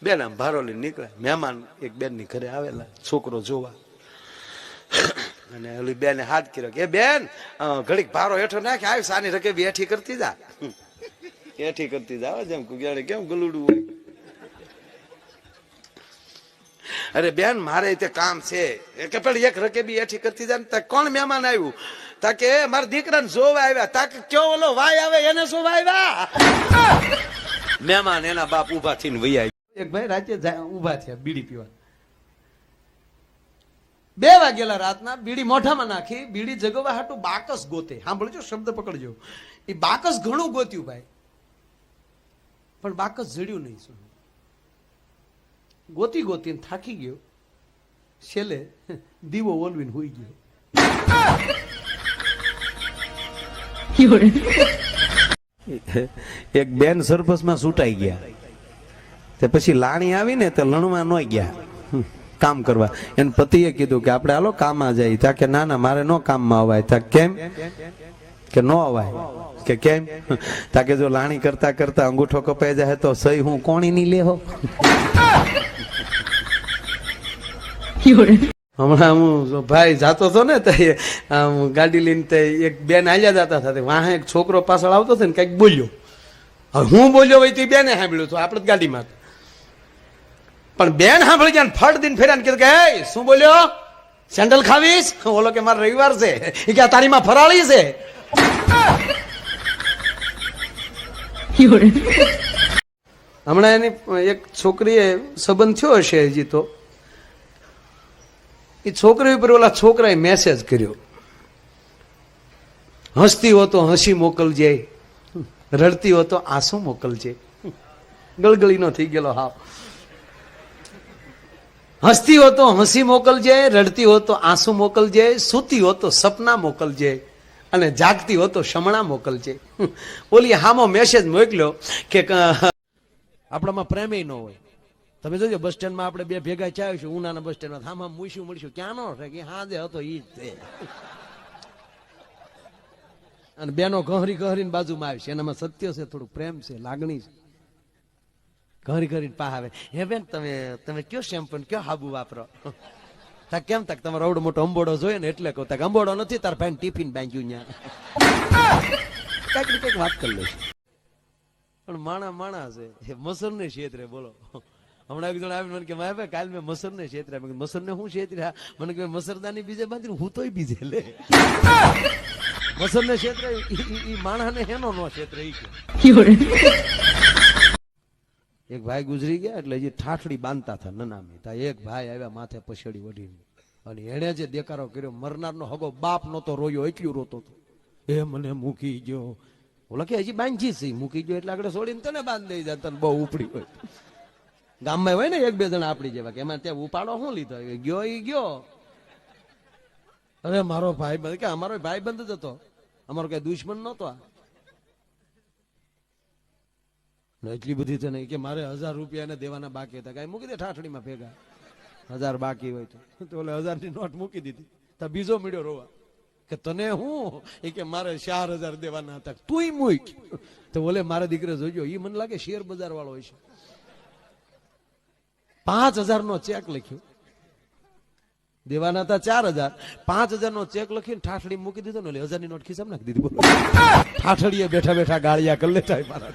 બેન આમ ભારો લઈને નીકળ્યા. મહેમાન એક બેન ની ઘરે આવેલા છોકરો જોવા, અને ઓલી બેને હાથ કર્યો કે બેન ઘડીક ભારો હેઠો નાખે, આવી સાની રકેબી હેઠી કરતી જા, હેઠી કરતી જા, જેમ કેમ ગલુડું હોય. અરે બેન મારે તે કામ છે કે પેલી એક રકેબી હેઠી કરતી જા ને. કોણ મહેમાન આવ્યું? તાકે મારા દીકરાને જોવા આવ્યા. તાકે કયો ઓલો વાય આવે એને શું વાયવા? મહેમાન એના બાપ ઉભા થઈને વહી આવ્યા. એક ભાઈ રાતે ઉભા થયા બીડી પીવા. 2 વાગેલા રાતના. બીડી મોઢામાં નાખી, બીડી જગવા હાટું બાકસ ગોતે. સાંભળજો, શબ્દ પકડજો. એ બાકસ ઘણું ગોત્યું ભાઈ, પણ બાકસ જડ્યું નહીં. શું ગોતી ગોતીને થાકી ગયો, છેલ્લે દીવો ઓલવીને હોઈ ગયો. એક બેન સરપસમાં છૂટાઈ ગયા. તે પછી લાણી આવી ને તે લણવા ન ગયા કામ કરવા. એને પતિએ કીધું કે આપણે હાલો કામમાં જાય. ત્યાં કે ના ના મારે નો કામમાં અવાય. ત્યાં કેમ? કે નો અવાય. કે કેમ? ત્યાં કે જો લાણી કરતા કરતા અંગૂઠો કપાઈ જાય તો સહી હું કોણી ની લેહો. હમણાં હું ભાઈ જાતો હતો ને ગાડી લઈને, એક બેન આલ્યા જતા હતા. વાહે એક છોકરો પાછળ આવતો હતો ને કઈક બોલ્યો. હવે હું બોલ્યો હોય તો બેને સાંભળ્યું હતું આપણે ગાડીમાં. પણ બેન સાંભળી ગયા, ફટ દિન ફેર્યા કીધું કે શું બોલ્યો? સેન્ડલ ખાવીશ? ઓલો કે મારે રવિવાર છે. એ કે તારીમાં ફરાળી છે. હમણાં એની એક છોકરીએ સંબંધ થયો હશે હજી તો. એ છોકરી ઉપર ઓલા છોકરાએ મેસેજ કર્યો, હસતી હો તો હસી મોકલજે, રડતી હો તો આંસુ મોકલજે. ગળગળીનો થઈ ગયેલો હાવ. હસતી હો તો હસી મોકલજે, રડતી હો તો આંસુ મોકલજે, સૂતી હો તો સપના મોકલજે, અને જાગતી હો તો શમણા મોકલજે. ઓલી હામો મેસેજ મોકલ્યો કે આપણામાં પ્રેમ ન હોય. તમે જોજો બસ સ્ટેન્ડમાં આપણે બે ભેગા ચાવીશું, ઉનાના બસ સ્ટેન્ડમાં હામાં મૂઈશું મળીશું, ક્યાં નો કે હા જે હતો ઈ જ છે. અને બેનો ગહરી ગહરીને બાજુમાં આવશે, એનામાં સત્ય છે, થોડું પ્રેમ છે, લાગણી છે. ઘરી ઘરીને પા આવે, હે બેન તમે કયો શેમ્પુ કયો હાબુ વાપરો? કેમ તક તમારો આવડો મોટો અંબોડો જોઈએ ને એટલે કહું. તક અંબોડો નથી, તાર ભાઈ ટિફિન બાંધ્યું ત્યાં કઈક વાત કરી લઈશ. પણ માણા છે મસર ને ક્ષેત્રે. બોલો, હમણાં એક જણ આવીને મને કે મારે ભાઈ કાલ મેં મસર ને ક્ષેત્રે. મસર ને હું ક્ષેત્રે? મને કે મસરદાની બીજે બાંધી હું તોય બીજે લે. મસર ને ક્ષેત્રે માણા ને હેનો નો ક્ષેત્રે. એક ભાઈ ગુજરી ગયા એટલે જે ઠાઠડી બાંધતા હતા નનામી, તા એક ભાઈ આવ્યા માથે પછેડી વઢીને, અને એને જે દેકારો કર્યો, મરનારનો હગો બાપ નતો રોયો, એટલું રોતો હતો. એ મને મૂકી ગયો. ઓલા કે હજી બાંધી છે, મૂકી ગયો એટલે આગળ છોડીને તને બાંધ દઈ જાય, તને બહુ ઉપડી હોય. ગામમાં હોય ને 1-2 જણા આપડી જેવા કે એમાં ત્યાં ઉપાડો શું લીધો? ગયો એ ગયો. અરે મારો ભાઈ બંધ કે અમારો ભાઈ બંધ જ હતો, અમારો કઈ દુશ્મન નતો. એટલી બધી તો નહીં કે મારે 1000 રૂપિયા ને દેવાના બાકી હતા. કઈ મૂકી દે ઠાઠડીમાં ભેગા. 1000 બાકી હોય તો ઓલે 1000 ની નોટ મૂકી દીધી. તો બીજો મળ્યો રોવા કે તને હું? એ કે મારે 4000 દેવાના હતા. તુંય મૂક. તો ઓલે મારા દીકરે જોજો, એ મને લાગે શેર બજાર વાળો હોય છે. 5000 નો ચેક લખ્યો, દેવાના હતા 4000. 5000 નો ચેક લખીને ઠાઠડી મૂકી દીધો ને, 1000 ની નોટ ખિસ્સામાં નાખી દીધી. બોલો, ઠાઠડીએ બેઠા બેઠા ગાળિયા કરી લેતા મારા.